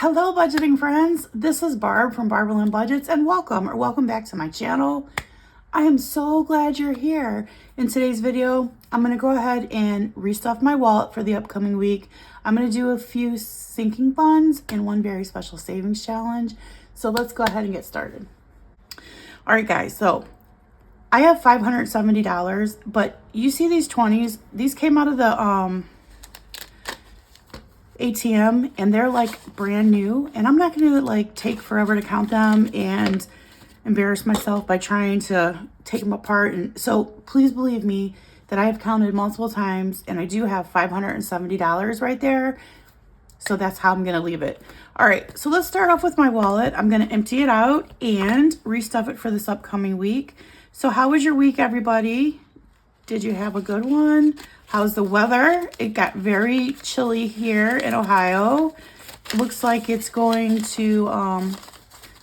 Hello budgeting friends, this is Barb from Barb and I Budgets and welcome back to my channel. I am so glad you're here. In today's video, I'm going to go ahead and restuff my wallet for the upcoming week. I'm going to do a few sinking funds and one very special savings challenge. So let's go ahead and get started. All right guys, so I have $570, but you see these 20s, these came out of the ATM and they're like brand new, and I'm not going to like take forever to count them and embarrass myself by trying to take them apart. And so please believe me that I have counted multiple times and I do have $570 right there. So that's how I'm going to leave it. All right, so let's start off with my wallet. I'm going to empty it out and restuff it for this upcoming week. So how was your week, everybody? Did you have a good one? How's the weather? It got very chilly here in Ohio. It looks like it's going to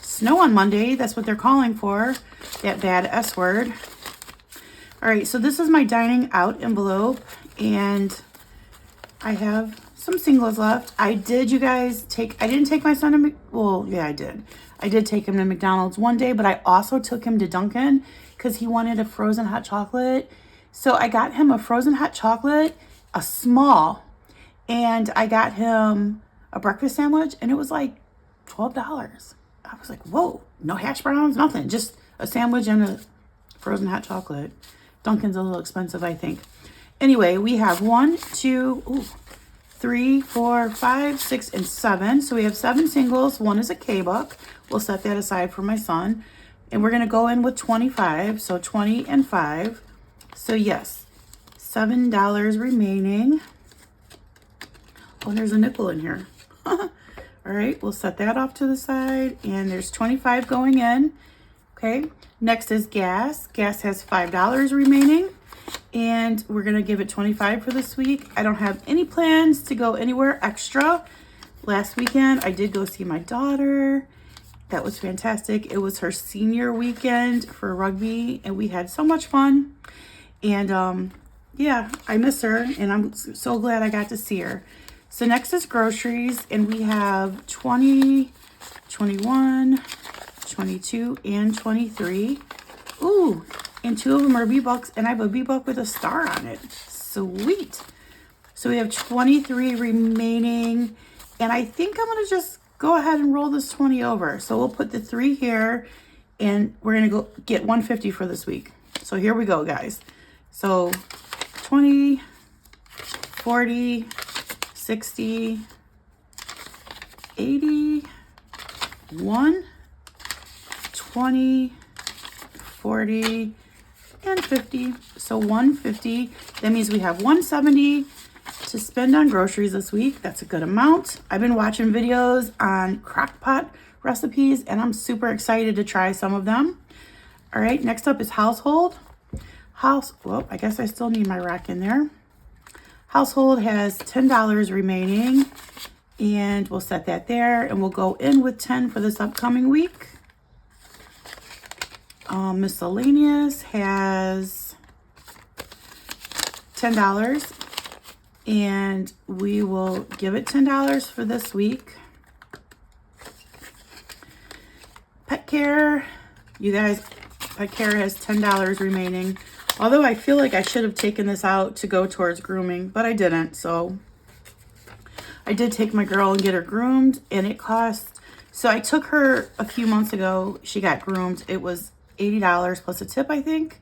snow on Monday. That's what they're calling for, that bad S word. All right, so this is my dining out envelope, and I have some singles left. I didn't take my son to, well, yeah, I did. I did take him to McDonald's one day, but I also took him to Dunkin' because he wanted a frozen hot chocolate. So I got him a frozen hot chocolate, a small, and I got him a breakfast sandwich, and it was like $12. I was like, whoa, no hash browns, nothing, just a sandwich and a frozen hot chocolate. Dunkin's a little expensive, I think. Anyway, we have 1, 2, 3, 4, 5, 6, and 7. So we have 7 singles. One is a K-Buck. We'll set that aside for my son. And we're going to go in with 25. So 20 and 5. So yes, $7 remaining. Oh, there's a nickel in here. All right, we'll set that off to the side. And there's 25 going in. Okay, next is gas. Gas has $5 remaining. And we're going to give it 25 for this week. I don't have any plans to go anywhere extra. Last weekend, I did go see my daughter. That was fantastic. It was her senior weekend for rugby, and we had so much fun. And yeah, I miss her, and I'm so glad I got to see her. So next is groceries, and we have 20, 21, 22, and 23. Ooh, and 2 of them are V-Bucks, and I have a V-Buck with a star on it. Sweet. So we have 23 remaining, and I think I'm going to just go ahead and roll this 20 over. So we'll put the 3 here, and we're going to go get 150 for this week. So here we go, guys. So 20, 40, 60, 80, 1, 20, 40, and 50. So 150. That means we have 170 to spend on groceries this week. That's a good amount. I've been watching videos on crock pot recipes, and I'm super excited to try some of them. All right, next up is household. Well, I guess I still need my rack in there. Household has $10 remaining, and we'll set that there, and we'll go in with 10 for this upcoming week. Miscellaneous has $10, and we will give it $10 for this week. Pet care, you guys, pet care has $10 remaining. Although I feel like I should have taken this out to go towards grooming, but I didn't. So I did take my girl and get her groomed, and it cost, so I took her a few months ago. She got groomed. It was $80 plus a tip, I think.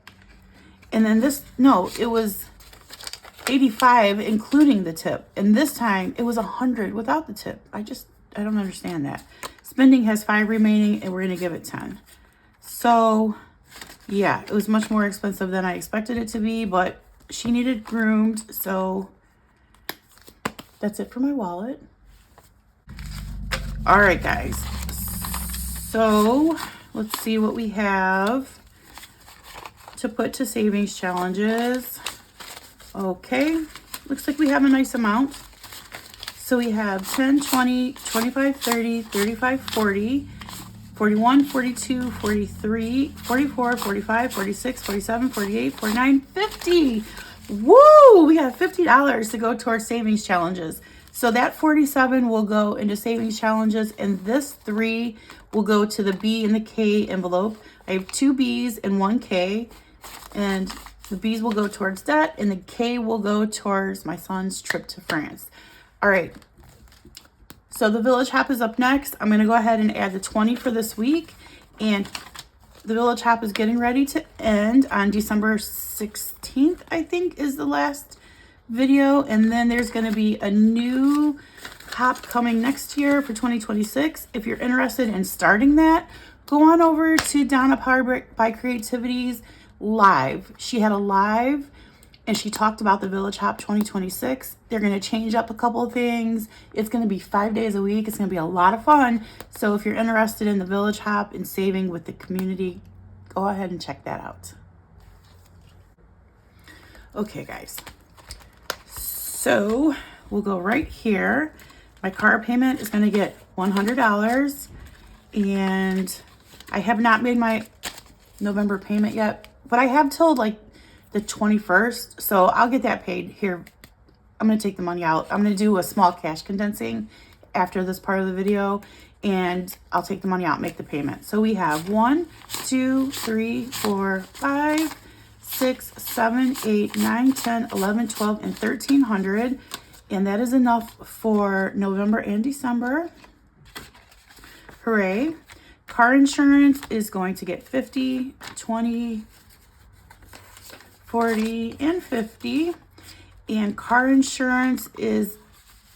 And then it was $85 including the tip. And this time it was $100 without the tip. I don't understand that. Spending has 5 remaining, and we're going to give it 10. So yeah, it was much more expensive than I expected it to be, but she needed groomed. So that's it for my wallet. All right, guys. So let's see what we have to put to savings challenges. Okay, looks like we have a nice amount. So we have 10, 20, 25, 30, 35, 40, 41, 42, 43, 44, 45, 46, 47, 48, 49, 50. Woo! We have $50 to go towards savings challenges. So that 47 will go into savings challenges, and this 3 will go to the B and the K envelope. I have 2 B's and 1 K, and the B's will go towards debt, and the K will go towards my son's trip to France. All right. So the Village Hop is up next. I'm going to go ahead and add the 20 for this week, and the Village Hop is getting ready to end on December 16th, I think, is the last video. And then there's going to be a new hop coming next year for 2026. If you're interested in starting that, go on over to Donna Barb by Creativity's live. She had a live and she talked about the Village Hop 2026. They're going to change up a couple of things. It's going to be 5 days a week. It's going to be a lot of fun. So if you're interested in the Village Hop and saving with the community, go ahead and check that out. Okay, guys. So we'll go right here. My car payment is going to get $100, and I have not made my November payment yet, but I have till like the 21st, so I'll get that paid here. I'm going to take the money out. I'm going to do a small cash condensing after this part of the video, and I'll take the money out and make the payment. So we have 1, 2, 3, 4, 5, 6, 7, 8, 9, 10, 11, 12, and 1,300. And that is enough for November and December. Hooray. Car insurance is going to get 50, 20, 40, and 50. And car insurance is,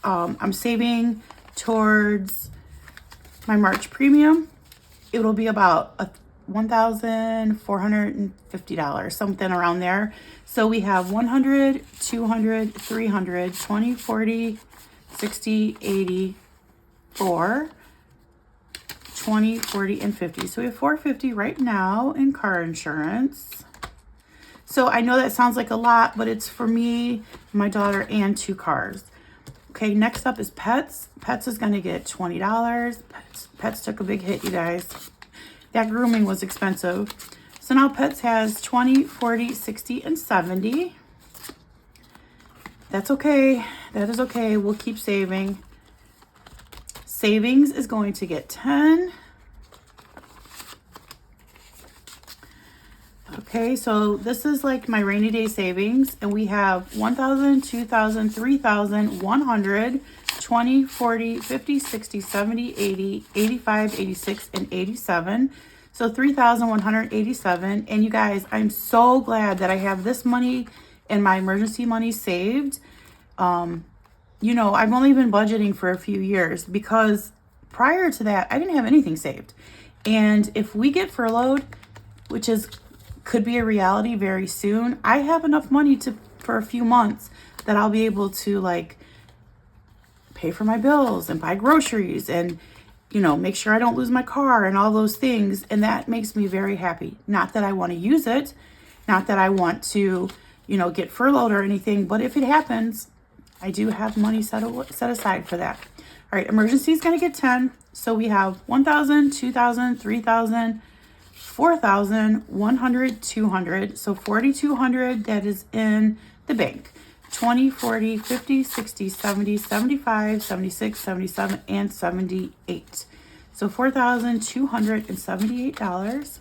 I'm saving towards my March premium. It'll be about $1,450, something around there. So we have 100, 200, 300, 20, 40, 60, 80, 4, 20, 40, and 50. So we have $450 right now in car insurance. So I know that sounds like a lot, but it's for me, my daughter, and 2 cars. Okay, next up is pets. Pets is going to get $20. Pets took a big hit, you guys. That grooming was expensive. So now Pets has 20, 40, 60, and 70. That's okay. That is okay. We'll keep saving. Savings is going to get 10. Okay, so this is like my rainy day savings, and we have 1,000, 2,000, 3,000, 100, 20, 40, 50, 60, 70, 80, 85, 86, and 87. So 3,187. And you guys, I'm so glad that I have this money and my emergency money saved. You know, I've only been budgeting for a few years because prior to that, I didn't have anything saved. And if we get furloughed, which could be a reality very soon, I have enough money for a few months that I'll be able to like pay for my bills and buy groceries and, you know, make sure I don't lose my car and all those things. And that makes me very happy. Not that I want to use it, not that I want to, you know, get furloughed or anything, but if it happens, I do have money set aside for that. All right, emergency is going to get 10. So we have 1,000, 2,000, 3,000, 4,000, 100, 200. So 4,200 that is in the bank. 20, 40, 50, 60, 70, 75, 76, 77, and 78. So $4,278.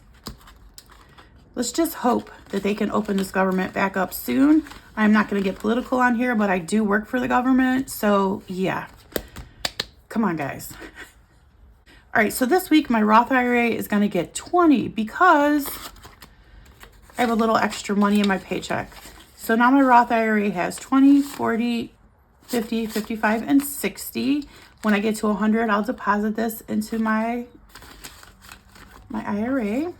Let's just hope that they can open this government back up soon. I'm not going to get political on here, but I do work for the government. So yeah, come on, guys. All right, so this week my Roth IRA is going to get 20 because I have a little extra money in my paycheck. So now my Roth IRA has 20, 40, 50, 55, and 60. When I get to 100, I'll deposit this into my IRA.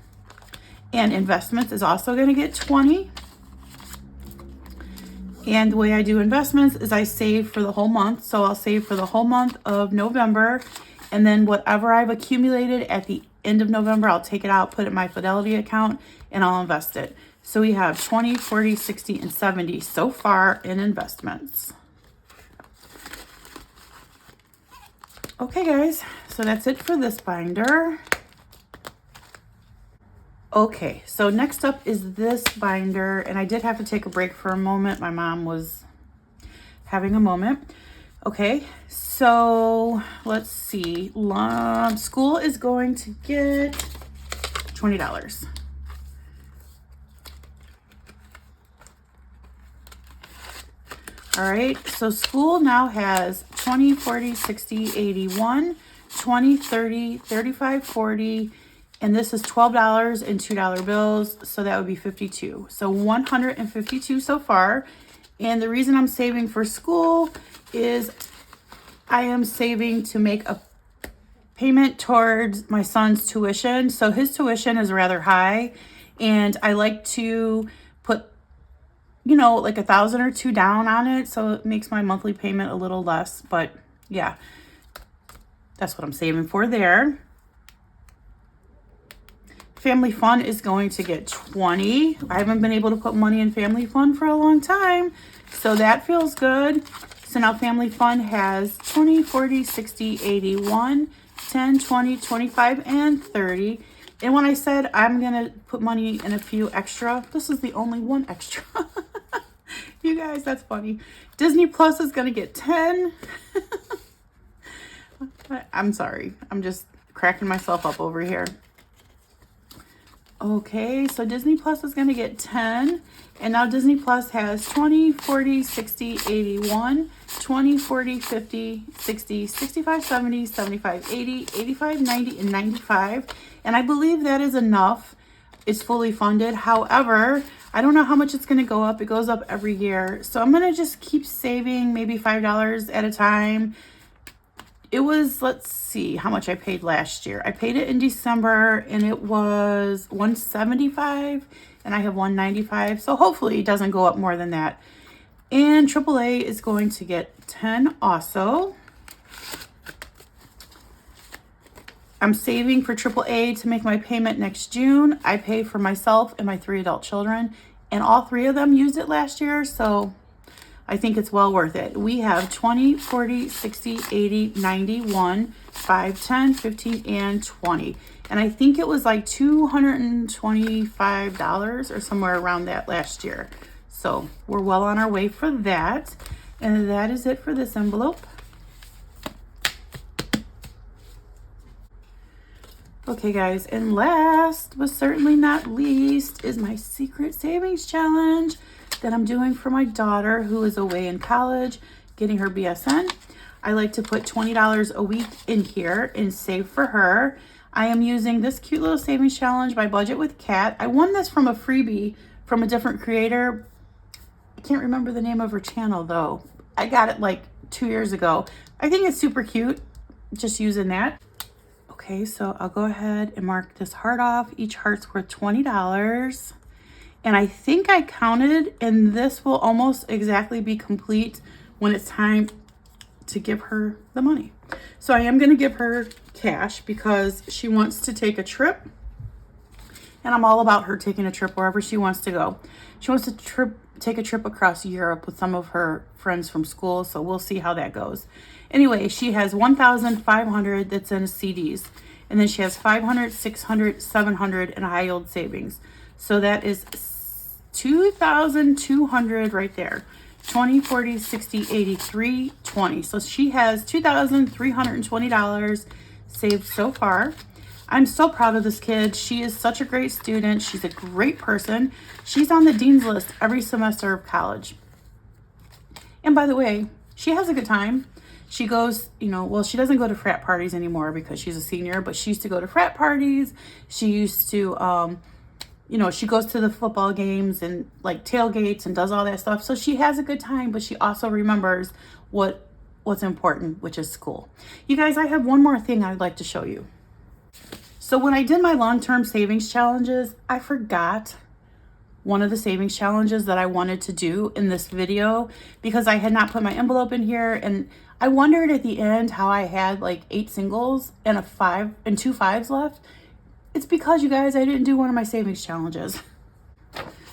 And investments is also going to get 20. And the way I do investments is I save for the whole month. So I'll save for the whole month of November. And then whatever I've accumulated at the end of November, I'll take it out, put it in my Fidelity account, and I'll invest it. So we have 20, 40, 60, and 70 so far in investments. Okay, guys, so that's it for this binder. Okay, so next up is this binder, and I did have to take a break for a moment. My mom was having a moment. Okay, so let's see. School is going to get $20. All right, so school now has 20, 40, 60, 81, 20, 30, 35, 40, and this is $12 and $2 bills, so that would be 52. So 152 so far. And the reason I'm saving for school is I am saving to make a payment towards my son's tuition. So his tuition is rather high, and I like to put, you know, like $1,000 or $2 down on it, so it makes my monthly payment a little less. But yeah, that's what I'm saving for there. Family Fun is going to get 20. I haven't been able to put money in Family Fun for a long time, so that feels good. So now Family Fun has 20, 40, 60, 81, 10, 20, 25, and 30. And when I said I'm going to put money in a few extra, this is the only one extra. You guys, that's funny. Disney Plus is going to get 10. I'm sorry. I'm just cracking myself up over here. Okay, so Disney Plus is going to get 10. And now Disney Plus has 20, 40, 60, 81, 20, 40, 50, 60, 65, 70, 75, 80, 85, 90, and 95. And I believe that is enough. It's fully funded. However, I don't know how much it's going to go up. It goes up every year. So I'm going to just keep saving maybe $5 at a time. It was, let's see how much I paid last year. I paid it in December and it was $175 and I have $195. So hopefully it doesn't go up more than that. And AAA is going to get 10 also. I'm saving for AAA to make my payment next June. I pay for myself and my 3 adult children, and all 3 of them used it last year, so I think it's well worth it. We have 20, 40, 60, 80, 91, 5, 10, 15, and 20. And I think it was like $225 or somewhere around that last year. So we're well on our way for that. And that is it for this envelope. Okay, guys, and last but certainly not least is my secret savings challenge that I'm doing for my daughter who is away in college getting her BSN. I like to put $20 a week in here and save for her. I am using this cute little savings challenge by Budget with Kat. I won this from a freebie from a different creator. I can't remember the name of her channel though. I got it like 2 years ago. I think it's super cute, just using that. Okay, so I'll go ahead and mark this heart off. Each heart's worth $20. And I think I counted, and this will almost exactly be complete when it's time to give her the money. So I am going to give her cash because she wants to take a trip. And I'm all about her taking a trip wherever she wants to go. She wants to take a trip across Europe with some of her friends from school, so we'll see how that goes. Anyway, she has $1,500 that's in CDs. And then she has $500, $600, $700 in high yield savings. So that is $2,200 right there. 20, 40, 60, 83, 20. So she has $2,320 saved so far. I'm so proud of this kid. She is such a great student. She's a great person. She's on the dean's list every semester of college. And by the way, she has a good time. She goes, well, she doesn't go to frat parties anymore because she's a senior, but she used to go to frat parties. She used to, she goes to the football games and like tailgates and does all that stuff. So she has a good time, but she also remembers what's important, which is school. You guys, I have one more thing I'd like to show you. So when I did my long-term savings challenges, I forgot one of the savings challenges that I wanted to do in this video because I had not put my envelope in here, and I wondered at the end how I had like 8 singles and a 5 and 2 5s left. It's because, you guys, I didn't do one of my savings challenges.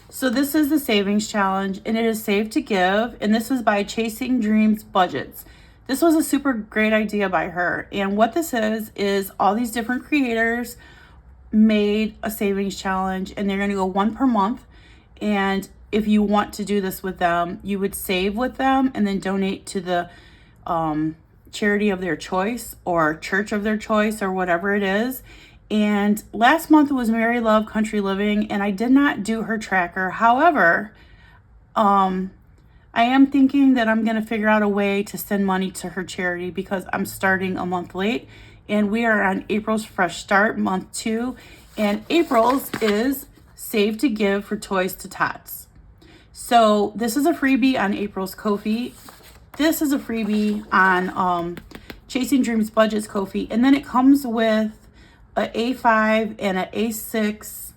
So this is the savings challenge, and it is Save to Give, and this is by Chasing Dreams Budgets. This was a super great idea by her, and what this is all these different creators made a savings challenge, and they're going to go one per month. And if you want to do this with them, you would save with them and then donate to the charity of their choice or church of their choice or whatever it is. And last month was Mary Love Country Living, and I did not do her tracker. However, I am thinking that I'm going to figure out a way to send money to her charity because I'm starting a month late, and we are on April's Fresh Start, month 2, and April's is Save to Give for Toys to Tots. So this is a freebie on April's Ko-fi. This is a freebie on Chasing Dreams Budget's Ko-fi, and then it comes with a A5 and an A6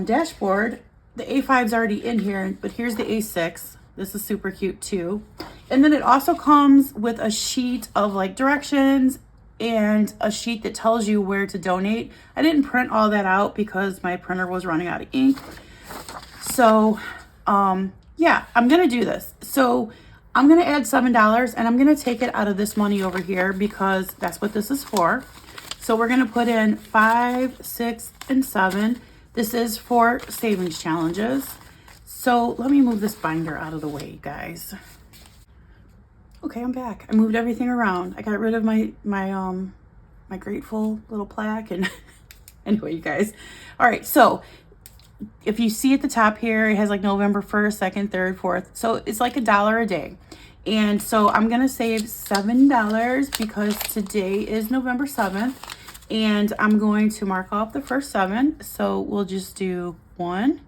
dashboard. The A5's already in here, but here's the A6. This is super cute too. And then it also comes with a sheet of like directions and a sheet that tells you where to donate. I didn't print all that out because my printer was running out of ink. So yeah, I'm gonna do this. So I'm gonna add $7 and I'm gonna take it out of this money over here because that's what this is for. So we're gonna put in 5, 6, and 7. This is for savings challenges. So let me move this binder out of the way, guys. Okay, I'm back. I moved everything around. I got rid of my grateful little plaque and anyway, you guys. All right, so if you see at the top here, it has like November 1st, 2nd, 3rd, 4th. So it's like $1 a day. And so I'm gonna save $7 because today is November 7th. And I'm going to mark off the first 7. So we'll just do 1.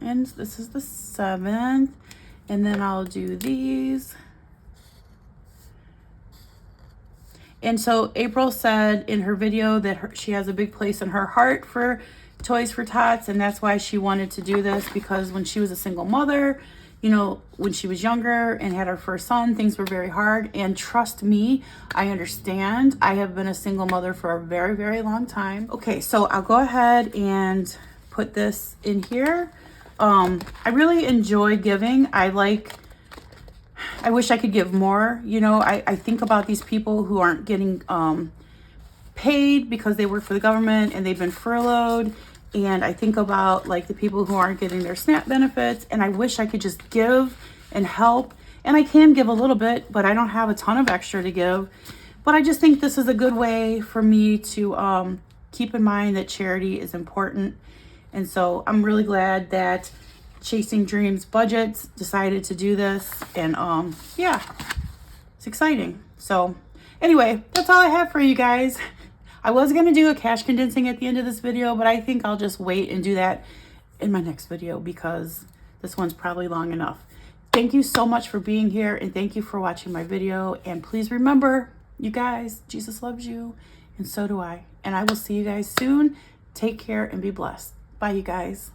And this is the 7th. And then I'll do these. And so April said in her video that she has a big place in her heart for Toys for Tots, and that's why she wanted to do this, because when she was a single mother, you know, when she was younger and had her first son, things were very hard. And trust me, I understand. I have been a single mother for a very, very long time. Okay, so I'll go ahead and put this in here. I really enjoy giving. I wish I could give more. You know, I think about these people who aren't getting paid because they work for the government and they've been furloughed. And I think about like the people who aren't getting their SNAP benefits, and I wish I could just give and help. And I can give a little bit, but I don't have a ton of extra to give. But I just think this is a good way for me to keep in mind that charity is important. And so I'm really glad that Chasing Dreams Budgets decided to do this. And yeah, it's exciting. So anyway, that's all I have for you guys. I was going to do a cash condensing at the end of this video, but I think I'll just wait and do that in my next video because this one's probably long enough. Thank you so much for being here, and thank you for watching my video. And please remember, you guys, Jesus loves you, and so do I. And I will see you guys soon. Take care and be blessed. Bye, you guys.